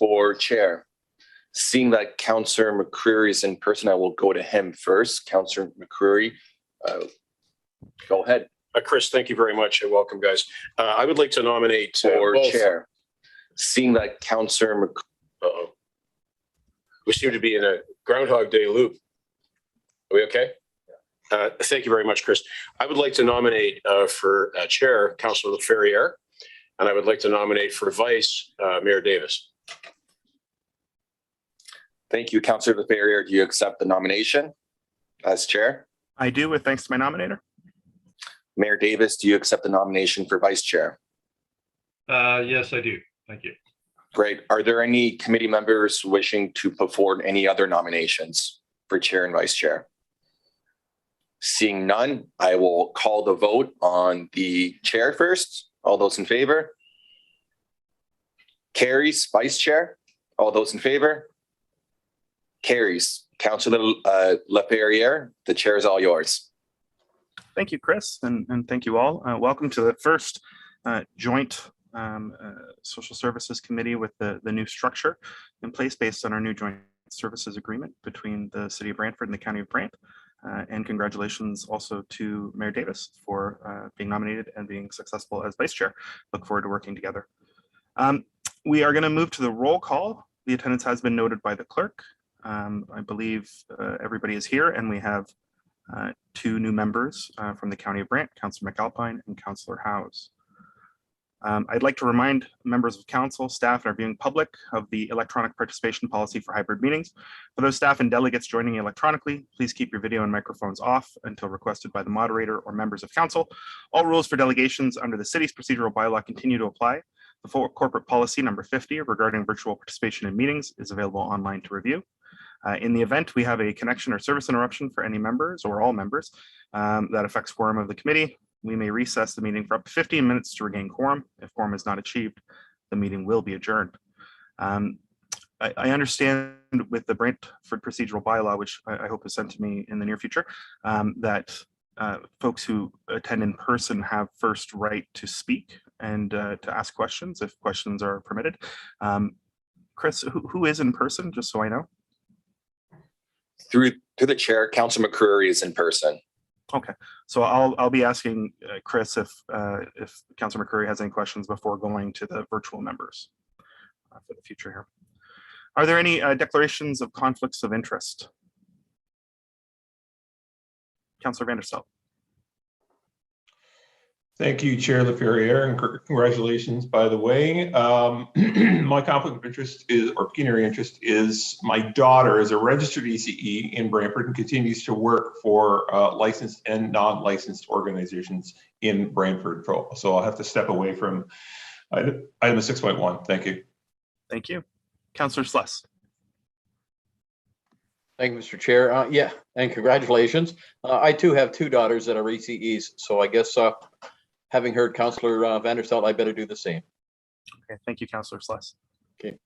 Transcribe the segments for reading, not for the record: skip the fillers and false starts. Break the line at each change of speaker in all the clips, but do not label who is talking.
for chair? Seeing that Councillor McCreary is in person, I will go to him first. Councillor McCreary, go ahead.
Chris, thank you very much and welcome, guys. I would like to nominate
For
both.
chair. Seeing that Councillor
We seem to be in a Groundhog Day loop. Are we okay? Thank you very much, Chris. I would like to nominate for chair, Councillor Ferrier, and I would like to nominate for vice, Mayor Davis.
Thank you, Councillor Ferrier. Do you accept the nomination as chair?
I do, with thanks to my nominator.
Mayor Davis, do you accept the nomination for vice chair?
Yes, I do. Thank you.
Great. Are there any committee members wishing to put forward any other nominations for chair and vice chair? Seeing none, I will call the vote on the chair first. All those in favor? Carries. Vice chair? All those in favor? Carries. Councillor Laperriere, the chair is all yours.
Thank you, Chris, and thank you all. Welcome to the first joint Social Services Committee with the new structure in place based on our new joint services agreement between the City of Brantford and the County of Brant. And congratulations also to Mayor Davis for being nominated and being successful as vice chair. Look forward to working together. We are going to move to the roll call. The attendance has been noted by the clerk. I believe everybody is here, and we have two new members from the County of Brant, Councillor McAlpine and Councillor Howes. I'd like to remind members of council, staff, and our viewing public of the electronic participation policy for hybrid meetings. For those staff and delegates joining electronically, please keep your video and microphones off until requested by the moderator or members of council. All rules for delegations under the city's procedural bylaw continue to apply. The full corporate policy number 50 regarding virtual participation in meetings is available online to review. In the event we have a connection or service interruption for any members or all members that affects quorum of the committee, we may recess the meeting for up to 15 minutes to regain quorum. If quorum is not achieved, the meeting will be adjourned. I understand with the Brantford procedural bylaw, which I hope is sent to me in the near future, that folks who attend in person have first right to speak and to ask questions if questions are permitted. Chris, who is in person, just so I know?
Through the chair, Councillor McCreary is in person.
Okay, so I'll be asking Chris if Councillor McCreary has any questions before going to the virtual members for the future here. Are there any declarations of conflicts of interest? Councillor Vanderstel.
Thank you, Chair LaFerriere, and congratulations, by the way. My conflict of interest is, or pecuniary interest, is my daughter is a registered ECE in Brantford and continues to work for licensed and non-licensed organizations in Brantford. So I'll have to step away from item 6.1. Thank you.
Thank you. Councillor Sluss.
Thank you, Mr. Chair. Yeah, and congratulations. I too have two daughters that are ECEs, so I guess having heard Councillor Vanderstel, I better do the same.
Okay, thank you, Councillor Sluss.
Okay.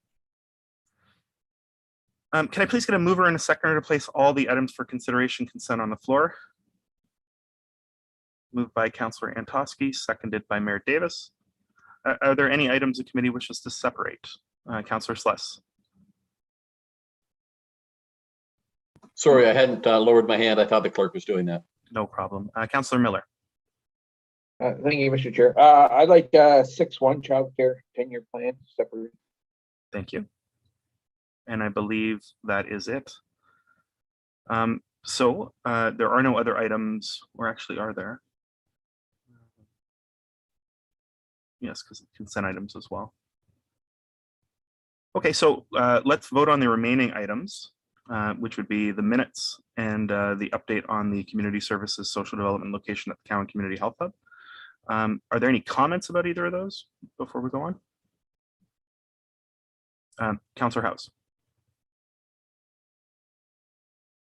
Can I please get a mover and a seconder to place all the items for consideration consent on the floor? Moved by Councillor Antosky, seconded by Mayor Davis. Are there any items the committee wishes to separate? Councillor Sluss.
Sorry, I hadn't lowered my hand. I thought the clerk was doing that.
No problem. Councillor Miller.
Thank you, Mr. Chair. I'd like 6.1 childcare 10-year plan separate.
Thank you. And I believe that is it. So there are no other items, or actually are there? Yes, because consent items as well. Okay, so let's vote on the remaining items, which would be the minutes and the update on the community services social development location at the Cowan Community Health Hub. Are there any comments about either of those before we go on? Councillor Howes.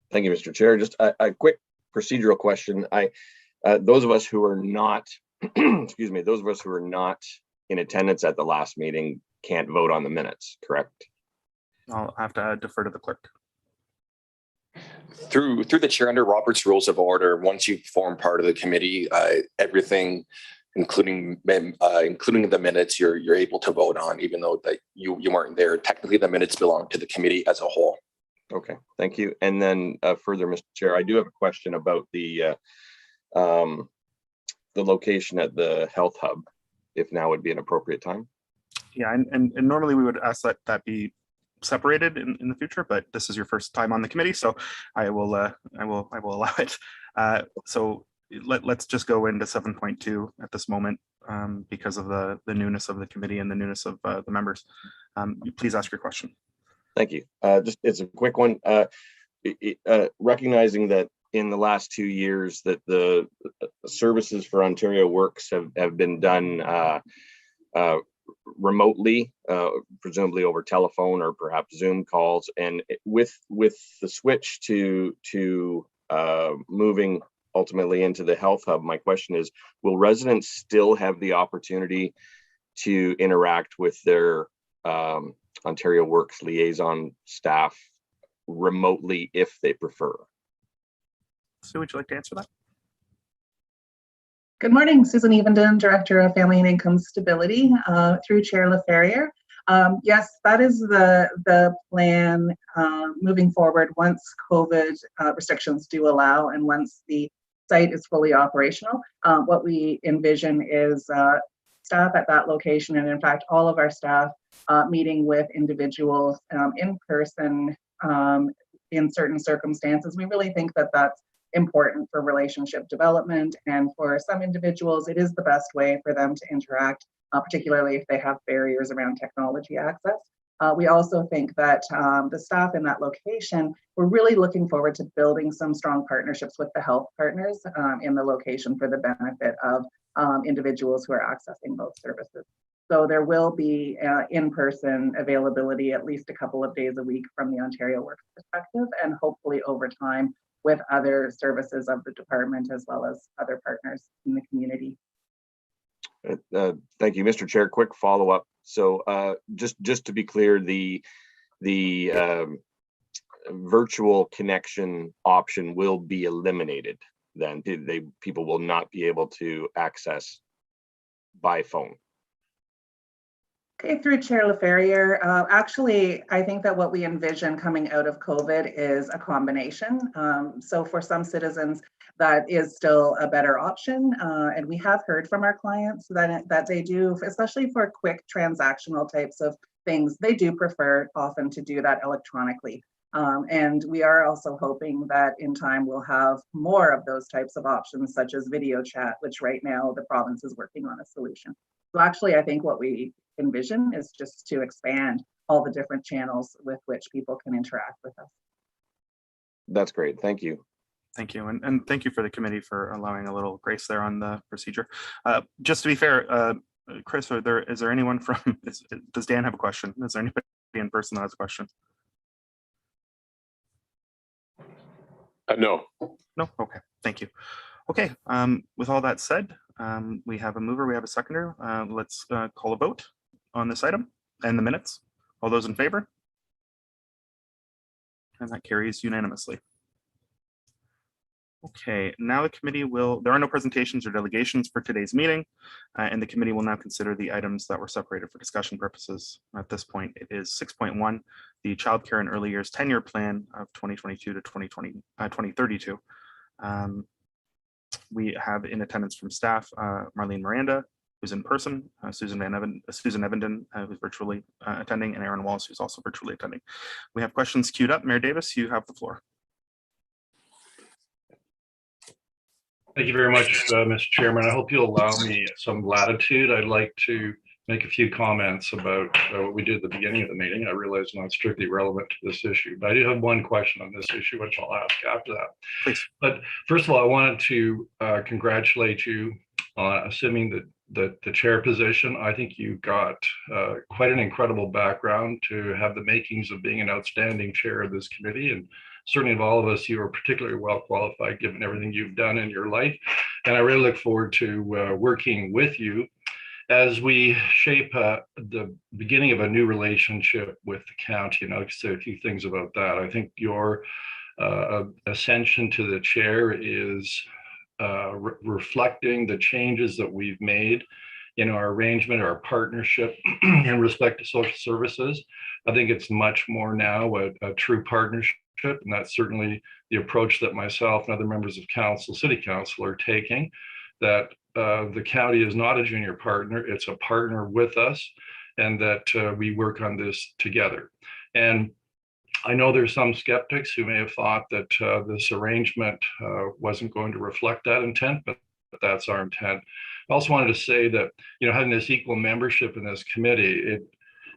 Thank you, Mr. Chair. Just a quick procedural question. Those of us who are not, excuse me, those of us who are not in attendance at the last meeting can't vote on the minutes, correct?
I'll have to defer to the clerk.
Through the chair, under Robert's Rules of Order, once you form part of the committee, everything including the minutes you're able to vote on, even though that you weren't there. Technically, the minutes belong to the committee as a whole.
Okay, thank you. And then further, Mr. Chair, I do have a question about the location at the health hub, if now would be an appropriate time.
Yeah, and normally we would ask that be separated in the future, but this is your first time on the committee, so I will allow it. So let's just go into 7.2 at this moment because of the newness of the committee and the newness of the members. Please ask your question.
Thank you. Just it's a quick one. Recognizing that in the last 2 years that the services for Ontario Works have been done remotely, presumably over telephone or perhaps Zoom calls, and with the switch to moving ultimately into the health hub, my question is, will residents still have the opportunity to interact with their Ontario Works liaison staff remotely if they prefer?
Sue, would you like to answer that?
Good morning, Susan Evenden, Director of Family and Income Stability, through Chair LaFerriere. Yes, that is the plan moving forward once COVID restrictions do allow and once the site is fully operational. What we envision is staff at that location, and in fact, all of our staff meeting with individuals in person in certain circumstances. We really think that that's important for relationship development, and for some individuals it is the best way for them to interact, particularly if they have barriers around technology access. We also think that the staff in that location, we're really looking forward to building some strong partnerships with the health partners in the location for the benefit of individuals who are accessing both services. So there will be in-person availability at least a couple of days a week from the Ontario Works perspective, and hopefully over time with other services of the department as well as other partners in the community.
Thank you, Mr. Chair. Quick follow-up. So just to be clear, the virtual connection option will be eliminated then. People will not be able to access by phone.
Okay, through Chair LaFerriere, actually, I think that what we envision coming out of COVID is a combination. So for some citizens, that is still a better option. And we have heard from our clients that they do, especially for quick transactional types of things, they do prefer often to do that electronically. And we are also hoping that in time we'll have more of those types of options, such as video chat, which right now the province is working on a solution. So actually, I think what we envision is just to expand all the different channels with which people can interact with us.
That's great. Thank you.
Thank you. And thank you for the committee for allowing a little grace there on the procedure. Just to be fair, Chris, is there anyone from, does Dan have a question? Is there anybody in person that has a question?
No.
No? Okay, thank you. Okay, with all that said, we have a mover, we have a seconder. Let's call a vote on this item and the minutes. All those in favor? And that carries unanimously. Okay, now the committee there are no presentations or delegations for today's meeting, and the committee will now consider the items that were separated for discussion purposes. At this point, it is 6.1, the Child Care and Early Years 10-year plan of 2022 to 2032. We have in attendance from staff, Marlene Miranda, who's in person, Susan Evenden, who's virtually attending, and Aaron Wallace, who's also virtually attending. We have questions queued up. Mayor Davis, you have the floor.
Thank you very much, Mr. Chairman. I hope you'll allow me some latitude. I'd like to make a few comments about what we did at the beginning of the meeting. I realize it's not strictly relevant to this issue, but I do have one question on this issue, which I'll ask after that.
Please.
But first of all, I wanted to congratulate you on assuming the chair position. I think you've got quite an incredible background to have the makings of being an outstanding chair of this committee, and certainly of all of us, you are particularly well qualified given everything you've done in your life. And I really look forward to working with you as we shape the beginning of a new relationship with the county. And I'll say a few things about that. I think your ascension to the chair is reflecting the changes that we've made in our arrangement, our partnership in respect to social services. I think it's much more now a true partnership, and that's certainly the approach that myself and other members of council, city council, are taking, that the county is not a junior partner, it's a partner with us, and that we work on this together. And I know there's some skeptics who may have thought that this arrangement wasn't going to reflect that intent, but that's our intent. I also wanted to say that, having this equal membership in this committee,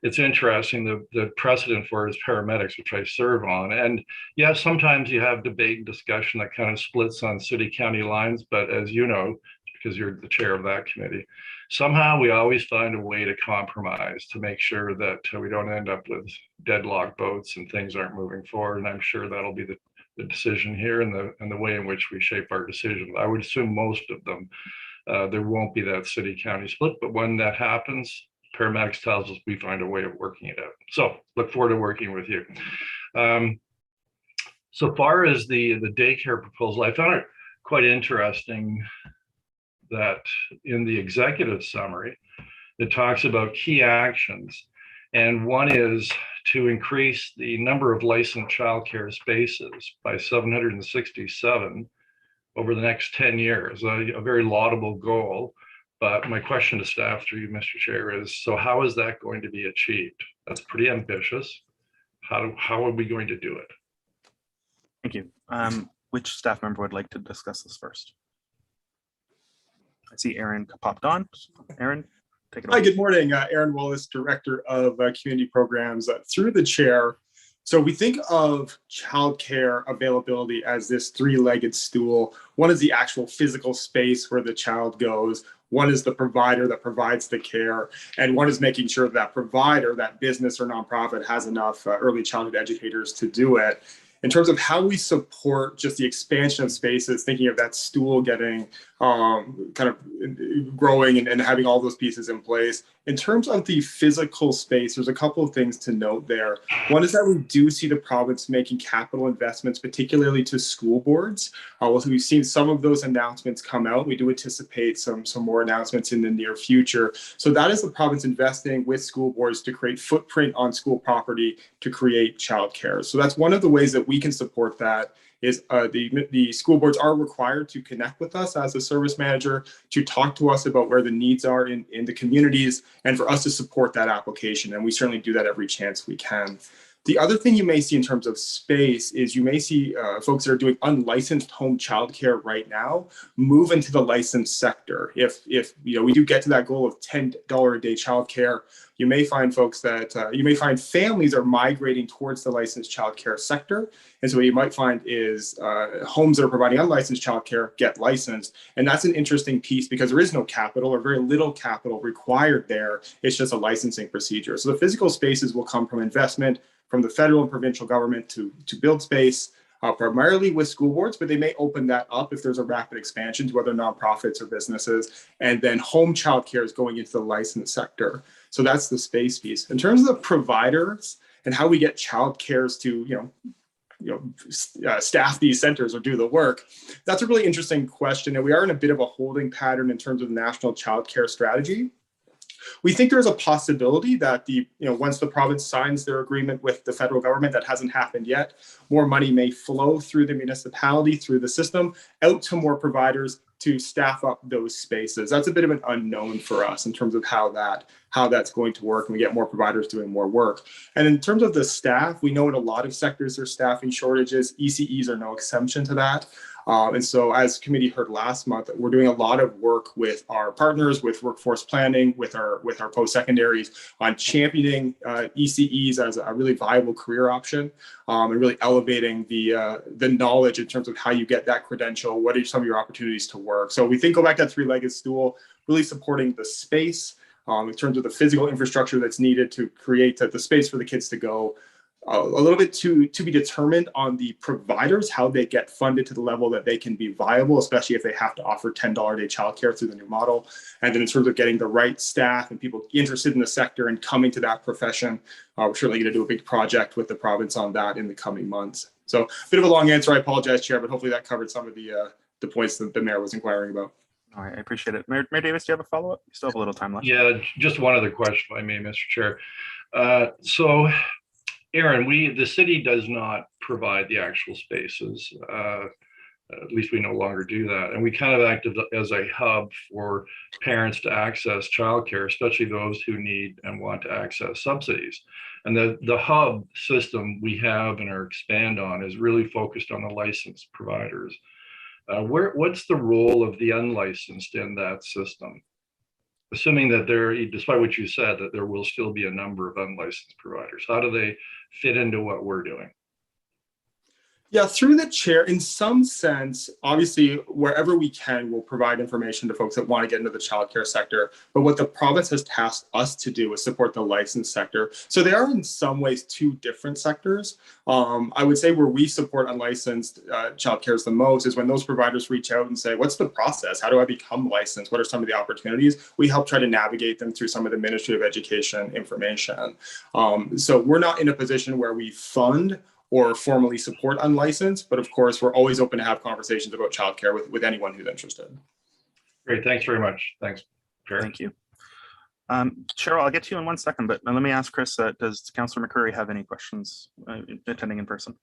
it's interesting, the precedent for it is paramedics, which I serve on. And yes, sometimes you have debate and discussion that kind of splits on city-county lines, but as you know, because you're the chair of that committee, somehow we always find a way to compromise to make sure that we don't end up with deadlock votes and things aren't moving forward. And I'm sure that'll be the decision here and the way in which we shape our decisions. I would assume most of them, there won't be that city-county split, but when that happens, paramedics tells us we find a way of working it out. So look forward to working with you. So far as the daycare proposal, I found it quite interesting that in the executive summary, it talks about key actions. And one is to increase the number of licensed childcare spaces by 767 over the next 10 years, a very laudable goal. But my question to staff through you, Mr. Chair, is, so how is that going to be achieved? That's pretty ambitious. How are we going to do it?
Thank you. Which staff member would like to discuss this first? I see Aaron popped on. Aaron, take it away.
Hi, good morning. Aaron Wallace, Director of Community Programs. Through the chair, so we think of childcare availability as this three-legged stool. One is the actual physical space where the child goes. One is the provider that provides the care. And one is making sure that provider, that business or nonprofit, has enough early childhood educators to do it. In terms of how we support just the expansion of spaces, thinking of that stool getting kind of growing and having all those pieces in place. In terms of the physical space, there's a couple of things to note there. One is that we do see the province making capital investments, particularly to school boards. We've seen some of those announcements come out. We do anticipate some more announcements in the near future. So that is the province investing with school boards to create footprint on school property to create childcare. So that's one of the ways that we can support that. Is the school boards are required to connect with us as a service manager to talk to us about where the needs are in the communities and for us to support that application. And we certainly do that every chance we can. The other thing you may see in terms of space is you may see folks that are doing unlicensed home childcare right now move into the licensed sector. If we do get to that goal of $10 a day childcare, you may find folks that you may find families are migrating towards the licensed childcare sector. And so what you might find is homes that are providing unlicensed childcare get licensed. And that's an interesting piece because there is no capital or very little capital required there. It's just a licensing procedure. So the physical spaces will come from investment from the federal and provincial government to build space, primarily with school boards, but they may open that up if there's a rapid expansion to other nonprofits or businesses. And then home childcare is going into the licensed sector. So that's the space piece. In terms of the providers and how we get childcares to, staff these centers or do the work, that's a really interesting question. And we are in a bit of a holding pattern in terms of the national childcare strategy. We think there's a possibility that once the province signs their agreement with the federal government, that hasn't happened yet, more money may flow through the municipality, through the system, out to more providers to staff up those spaces. That's a bit of an unknown for us in terms of how that's going to work, and we get more providers doing more work. And in terms of the staff, we know in a lot of sectors there's staffing shortages. ECEs are no exception to that. And so as committee heard last month, we're doing a lot of work with our partners, with workforce planning, with our post-secondaries on championing ECEs as a really viable career option, and really elevating the knowledge in terms of how you get that credential, what are some of your opportunities to work. So we think go back to that three-legged stool, really supporting the space in terms of the physical infrastructure that's needed to create the space for the kids to go. A little bit to be determined on the providers, how they get funded to the level that they can be viable, especially if they have to offer $10 a day childcare through the new model. And then in terms of getting the right staff and people interested in the sector and coming to that profession, we're certainly going to do a big project with the province on that in the coming months. So a bit of a long answer, I apologize, Chair, but hopefully that covered some of the the points that the mayor was inquiring about.
All right, I appreciate it. Mayor Davis, do you have a follow-up? You still have a little time left.
Yeah, just one other question, if I may, Mr. Chair. So, Aaron, the city does not provide the actual spaces. At least we no longer do that. And we kind of act as a hub for parents to access childcare, especially those who need and want to access subsidies. And the hub system we have and are expand on is really focused on the licensed providers. What's the role of the unlicensed in that system? Assuming that despite what you said, that there will still be a number of unlicensed providers. How do they fit into what we're doing?
Yeah, through the chair, in some sense, obviously, wherever we can, we'll provide information to folks that want to get into the childcare sector. But what the province has tasked us to do is support the licensed sector. So they are in some ways two different sectors. I would say where we support unlicensed childcare the most is when those providers reach out and say, what's the process? How do I become licensed? What are some of the opportunities? We help try to navigate them through some of the Ministry of Education information. So we're not in a position where we fund or formally support unlicensed, but of course, we're always open to have conversations about childcare with anyone who's interested.
Great, thanks very much. Thanks, Chair.
Thank you. Cheryl, I'll get to you in 1 second, but let me ask Chris, does Councillor McCurry have any questions attending in person?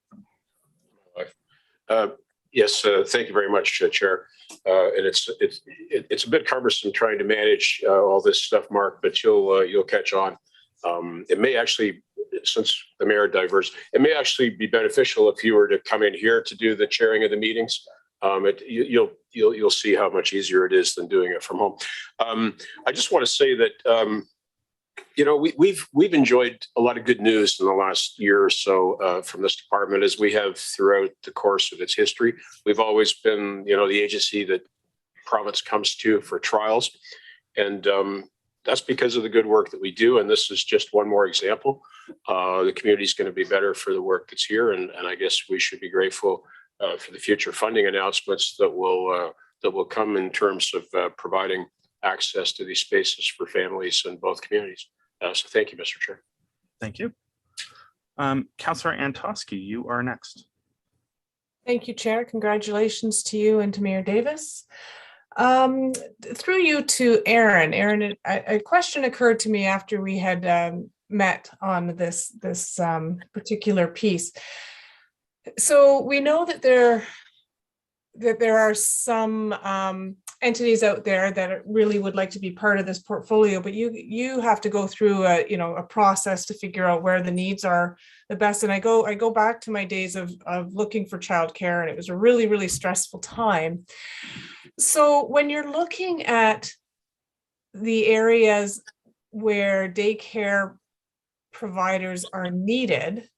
Yes, thank you very much, Chair. And it's a bit cumbersome trying to manage all this stuff, Mark, but you'll catch on. It may actually, since the mayor diverged, it may actually be beneficial if you were to come in here to do the chairing of the meetings. You'll see how much easier it is than doing it from home. I just want to say that we've enjoyed a lot of good news in the last year or so from this department, as we have throughout the course of its history. We've always been, the agency that province comes to for trials, and that's because of the good work that we do. And this is just one more example. The community is going to be better for the work that's here. And I guess we should be grateful for the future funding announcements that will come in terms of providing access to these spaces for families in both communities. So thank you, Mr. Chair.
Thank you. Councillor Antosky, you are next.
Thank you, Chair. Congratulations to you and to Mayor Davis. Through you to Aaron. Aaron, a question occurred to me after we had met on this particular piece. So we know that there are some entities out there that really would like to be part of this portfolio, but you have to go through a process to figure out where the needs are the best. And I go back to my days of looking for childcare, and it was a really, really stressful time. So when you're looking at the areas where daycare providers are needed,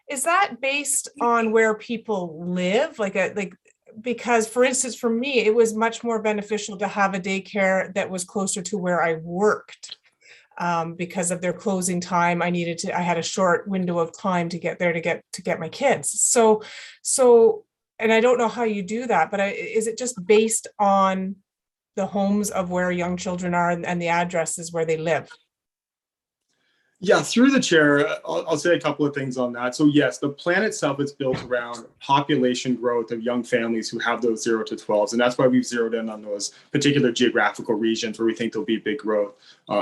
is that based on where people live? Because for instance, for me, it was much more beneficial to have a daycare that was closer to where I worked. Because of their closing time, I had a short window of time to get there to get my kids. So, and I don't know how you do that, but is it just based on the homes of where young children are and the addresses where they live?
Yeah, through the chair, I'll say a couple of things on that. So yes, the plan itself is built around population growth of young families who have those 0 to 12s. And that's why we've zeroed in on those particular geographical regions where we think there'll be big growth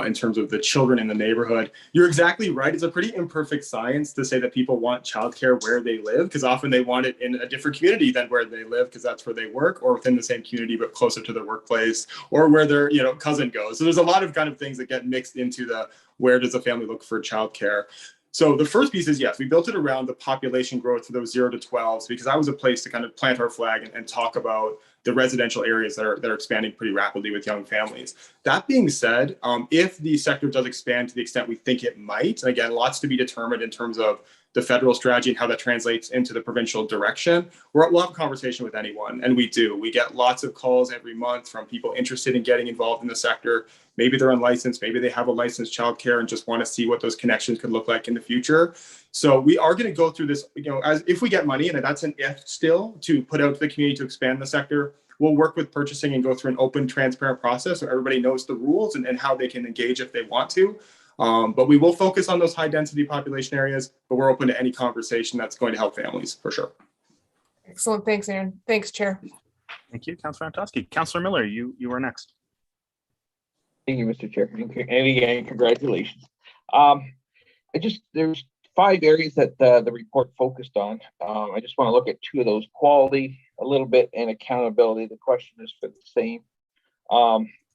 in terms of the children in the neighborhood. You're exactly right. It's a pretty imperfect science to say that people want childcare where they live, because often they want it in a different community than where they live, because that's where they work, or within the same community, but closer to their workplace, or where their cousin goes. So there's a lot of kind of things that get mixed into the where does a family look for childcare. So the first piece is, yes, we built it around the population growth for those 0 to 12s, because that was a place to kind of plant our flag and talk about the residential areas that are expanding pretty rapidly with young families. That being said, if the sector does expand to the extent we think it might, and again, lots to be determined in terms of the federal strategy and how that translates into the provincial direction, we'll have a conversation with anyone. And we do. We get lots of calls every month from people interested in getting involved in the sector. Maybe they're unlicensed, maybe they have a licensed childcare and just want to see what those connections could look like in the future. So we are going to go through this, as if we get money, and that's an if still, to put out to the community to expand the sector. We'll work with purchasing and go through an open, transparent process so everybody knows the rules and how they can engage if they want to. But we will focus on those high density population areas, but we're open to any conversation that's going to help families for sure.
Excellent. Thanks, Aaron. Thanks, Chair.
Thank you, Councillor Antosky. Councillor Miller, you are next.
Thank you, Mr. Chair. And again, congratulations. There's 5 areas that the report focused on. I just want to look at 2 of those: quality a little bit and accountability. The question is for the same.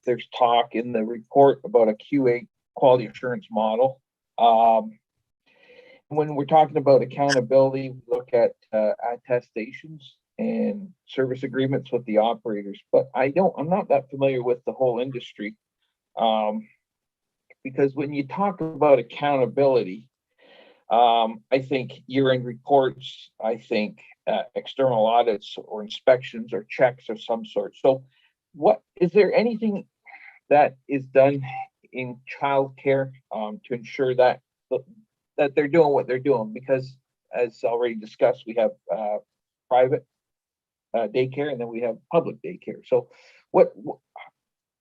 There's talk in the report about a QA quality assurance model. When we're talking about accountability, we look at attestations and service agreements with the operators, but I'm not that familiar with the whole industry. Because when you talk about accountability, I think year-end reports, I think external audits or inspections or checks of some sort. So is there anything that is done in childcare to ensure that they're doing what they're doing? Because as already discussed, we have private daycare and then we have public daycare. So what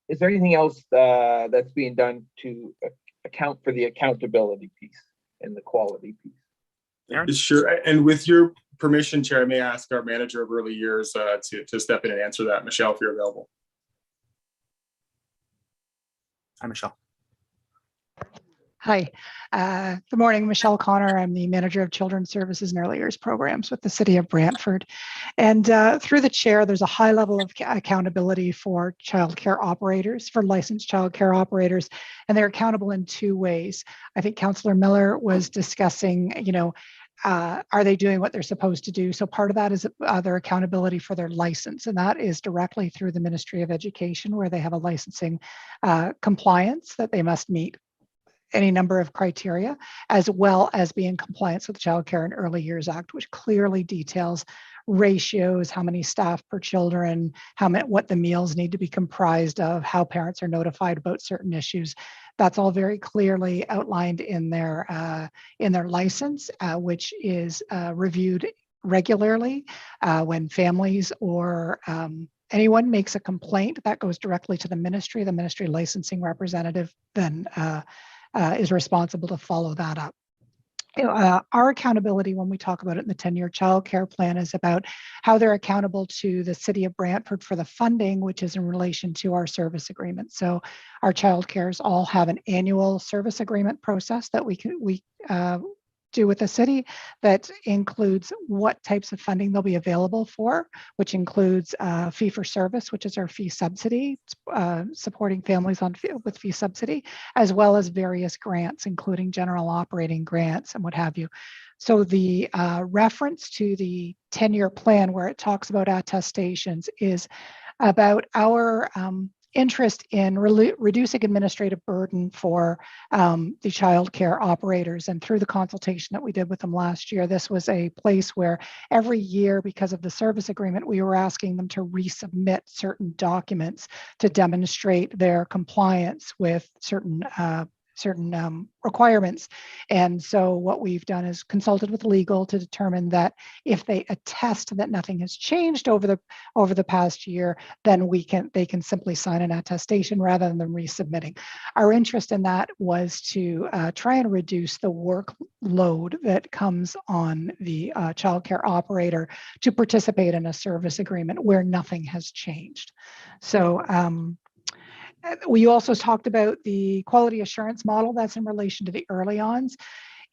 is there anything else that's being done to account for the accountability piece and the quality piece?
Aaron?
Sure. And with your permission, Chair, I may ask our manager of early years to step in and answer that. Michelle, if you're available.
Hi, Michelle.
Hi, good morning. Michelle Connor. I'm the Manager of Children's Services and Early Years Programs with the City of Brantford. And through the chair, there's a high level of accountability for childcare operators, for licensed childcare operators, and they're accountable in 2 ways. I think Councillor Miller was discussing, are they doing what they're supposed to do? So part of that is their accountability for their license, and that is directly through the Ministry of Education, where they have a licensing compliance that they must meet any number of criteria, as well as be in compliance with the Child Care and Early Years Act, which clearly details ratios, how many staff per children, what the meals need to be comprised of, how parents are notified about certain issues. That's all very clearly outlined in their license, which is reviewed regularly when families or anyone makes a complaint. That goes directly to the ministry. The ministry licensing representative then is responsible to follow that up. Our accountability, when we talk about it in the 10-year child care plan, is about how they're accountable to the City of Brantford for the funding, which is in relation to our service agreement. So our child cares all have an annual service agreement process that we do with the city that includes what types of funding they'll be available for, which includes fee for service, which is our fee subsidy, supporting families with fee subsidy, as well as various grants, including general operating grants and what have you. So the reference to the 10-year plan where it talks about attestations is about our interest in reducing administrative burden for the child care operators. And through the consultation that we did with them last year, this was a place where every year, because of the service agreement, we were asking them to resubmit certain documents to demonstrate their compliance with certain requirements. And so what we've done is consulted with legal to determine that if they attest that nothing has changed over the past year, then they can simply sign an attestation rather than resubmitting. Our interest in that was to try and reduce the workload that comes on the childcare operator to participate in a service agreement where nothing has changed. So we also talked about the quality assurance model that's in relation to the early ons.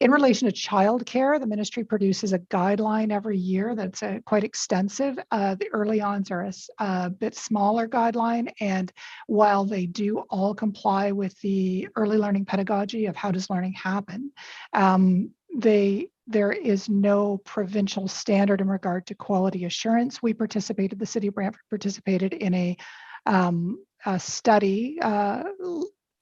In relation to childcare, the ministry produces a guideline every year that's quite extensive. The early ons are a bit smaller guideline, and while they do all comply with the early learning pedagogy of how does learning happen, there is no provincial standard in regard to quality assurance. The City of Brantford participated in a study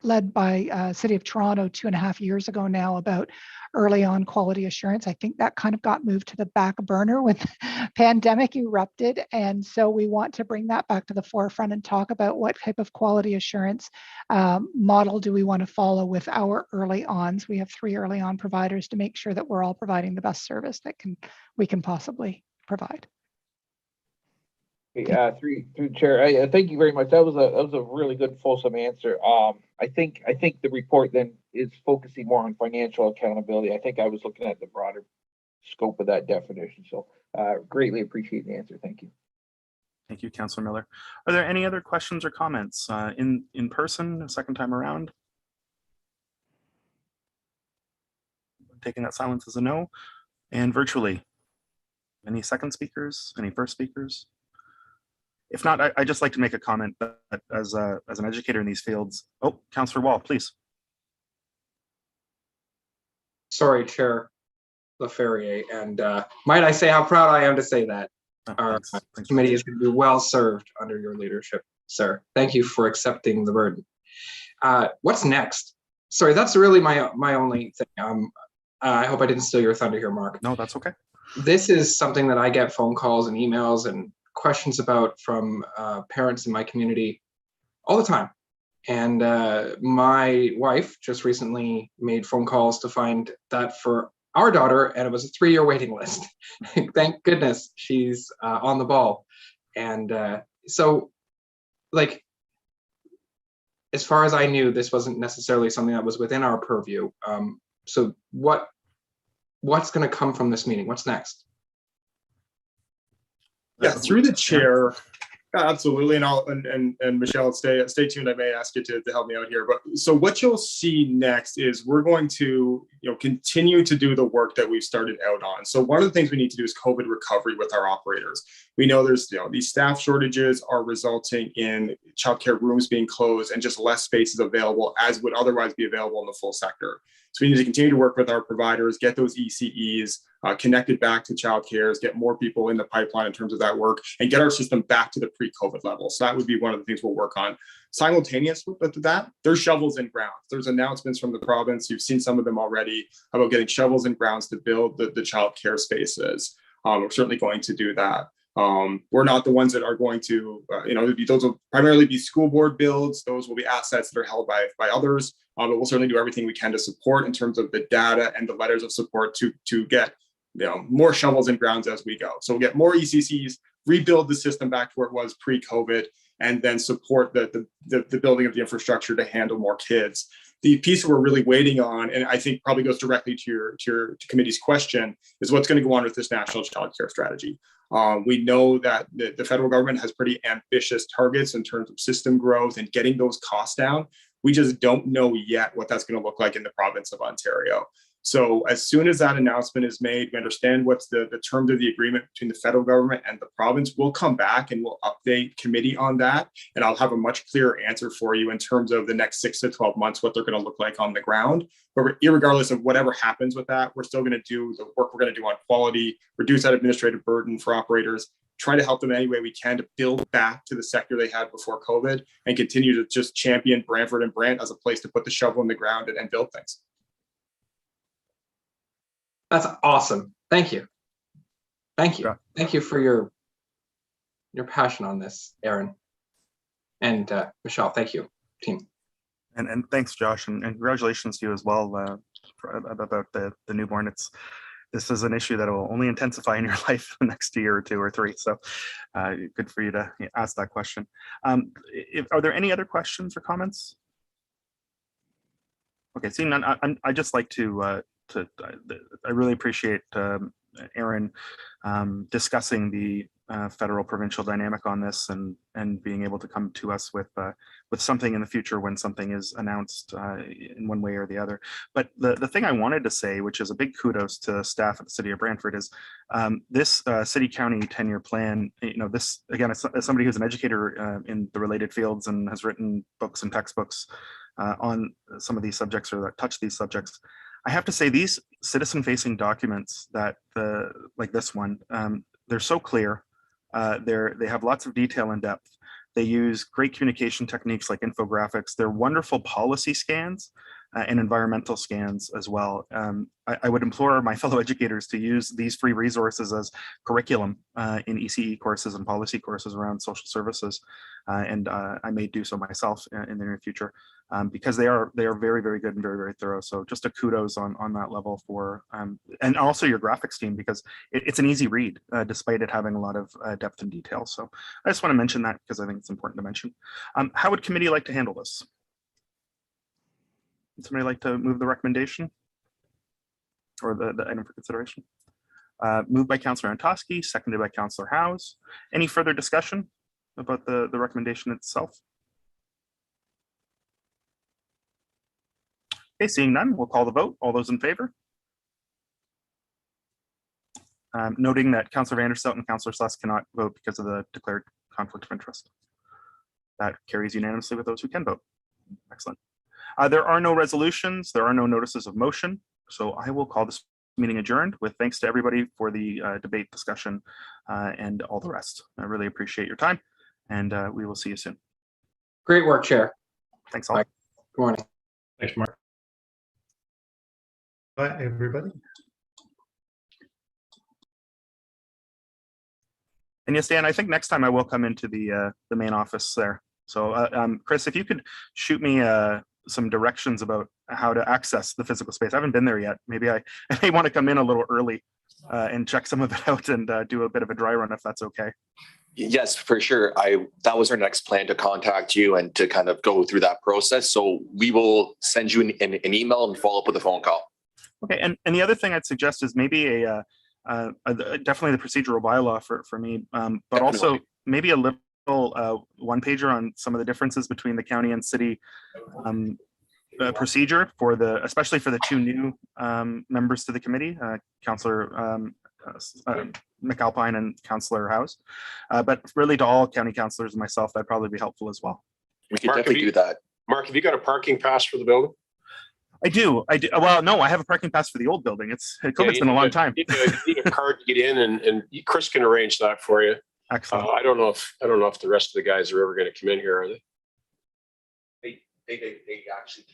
led by City of Toronto 2.5 years ago now about early on quality assurance. I think that kind of got moved to the back burner when the pandemic erupted. And so we want to bring that back to the forefront and talk about what type of quality assurance model do we want to follow with our early ons. We have 3 early on providers to make sure that we're all providing the best service that we can possibly provide.
Through Chair, thank you very much. That was a really good fulsome answer. I think the report then is focusing more on financial accountability. I think I was looking at the broader scope of that definition. So greatly appreciate the answer. Thank you.
Thank you, Councillor Miller. Are there any other questions or comments in person, a second time around? Taking that silence as a no. And virtually, any second speakers, any first speakers? If not, I just like to make a comment that as an educator in these fields. Oh, Councillor Wall, please.
Sorry, Chair LaFerrier, and might I say how proud I am to say that our committee is going to be well served under your leadership, sir. Thank you for accepting the burden. What's next? Sorry, that's really my only thing. I hope I didn't steal your thunder here, Mark.
No, that's okay.
This is something that I get phone calls and emails and questions about from parents in my community all the time. And my wife just recently made phone calls to find that for our daughter, and it was a 3-year waiting list. Thank goodness she's on the ball. And so, like, as far as I knew, this wasn't necessarily something that was within our purview. So what's going to come from this meeting? What's next?
Yeah, through the chair. Absolutely, and Michelle, stay tuned. I may ask you to help me out here. But so what you'll see next is we're going to continue to do the work that we've started out on. So one of the things we need to do is COVID recovery with our operators. We know there's these staff shortages are resulting in childcare rooms being closed and just less spaces available as would otherwise be available in the full sector. So we need to continue to work with our providers, get those ECEs connected back to childcares, get more people in the pipeline in terms of that work, and get our system back to the pre-COVID level. So that would be one of the things we'll work on. Simultaneous with that, there's shovels in ground. There's announcements from the province. You've seen some of them already about getting shovels in grounds to build the childcare spaces. We're certainly going to do that. We're not the ones that are going to, those will primarily be school board builds. Those will be assets that are held by others. But we'll certainly do everything we can to support in terms of the data and the letters of support to get more shovels in grounds as we go. So we'll get more ECCs, rebuild the system back to where it was pre-COVID, and then support the building of the infrastructure to handle more kids. The piece we're really waiting on, and I think probably goes directly to your committee's question, is what's going to go on with this national child care strategy. We know that the federal government has pretty ambitious targets in terms of system growth and getting those costs down. We just don't know yet what that's going to look like in the province of Ontario. So as soon as that announcement is made, we understand what's the terms of the agreement between the federal government and the province. We'll come back and we'll update committee on that. And I'll have a much clearer answer for you in terms of the next 6 to 12 months, what they're going to look like on the ground. But irregardless of whatever happens with that, we're still going to do the work we're going to do on quality, reduce that administrative burden for operators, try to help them any way we can to build back to the sector they had before COVID, and continue to just champion Brantford and Brant as a place to put the shovel in the ground and build things.
That's awesome. Thank you. Thank you.
Yeah.
Thank you for your passion on this, Aaron. And Michelle, thank you, team.
And thanks, Josh, and congratulations to you as well about the newborn. This is an issue that will only intensify in your life the next year or 2 or 3. So good for you to ask that question. Are there any other questions or comments? Okay, seeing none, I just like to I really appreciate Aaron discussing the federal provincial dynamic on this and being able to come to us with something in the future when something is announced in one way or the other. But the thing I wanted to say, which is a big kudos to staff at the City of Brantford, is this city county 10-year plan. This again, as somebody who's an educator in the related fields and has written books and textbooks on some of these subjects or that touch these subjects. I have to say these citizen-facing documents that like this one, they're so clear. They have lots of detail and depth. They use great communication techniques like infographics. They're wonderful policy scans and environmental scans as well. I would implore my fellow educators to use these free resources as curriculum in ECE courses and policy courses around social services. And I may do so myself in the near future because they are very, very good and very, very thorough. So just a kudos on that level for, and also your graphics team, because it's an easy read despite it having a lot of depth and detail. So I just want to mention that because I think it's important to mention. How would committee like to handle this? Would somebody like to move the recommendation or the item for consideration? Moved by Councillor Antosky, seconded by Councillor Howes. Any further discussion about the recommendation itself? Okay, seeing none, we'll call the vote. All those in favor? Noting that Councillor Vanderstelt and Councillor Sluss cannot vote because of the declared conflict of interest. That carries unanimously with those who can vote. Excellent. There are no resolutions. There are no notices of motion. So I will call this meeting adjourned with thanks to everybody for the debate, discussion, and all the rest. I really appreciate your time, and we will see you soon.
Great work, Chair.
Thanks all.
Bye. Good morning.
Thanks, Mark.
Bye, everybody.
And yes, Dan, I think next time I will come into the main office there. So Chris, if you could shoot me some directions about how to access the physical space. I haven't been there yet. Maybe I may want to come in a little early and check some of it out and do a bit of a dry run if that's okay.
Yes, for sure. That was our next plan, to contact you and to kind of go through that process. So we will send you an email and follow up with a phone call.
Okay, and the other thing I'd suggest is maybe definitely the procedural bylaw for me, but also maybe a little one pager on some of the differences between the county and city procedure especially for the two new members to the committee, Councillor McAlpine and Councillor Howes, but really to all county councillors and myself, that'd probably be helpful as well.
We could definitely do that.
Mark, have you got a parking pass for the building?
I do. Well, no, I have a parking pass for the old building. COVID's been a long time.
You need a card to get in, and Chris can arrange that for you.
Excellent.
I don't know if the rest of the guys are ever going to come in here, are they?
They actually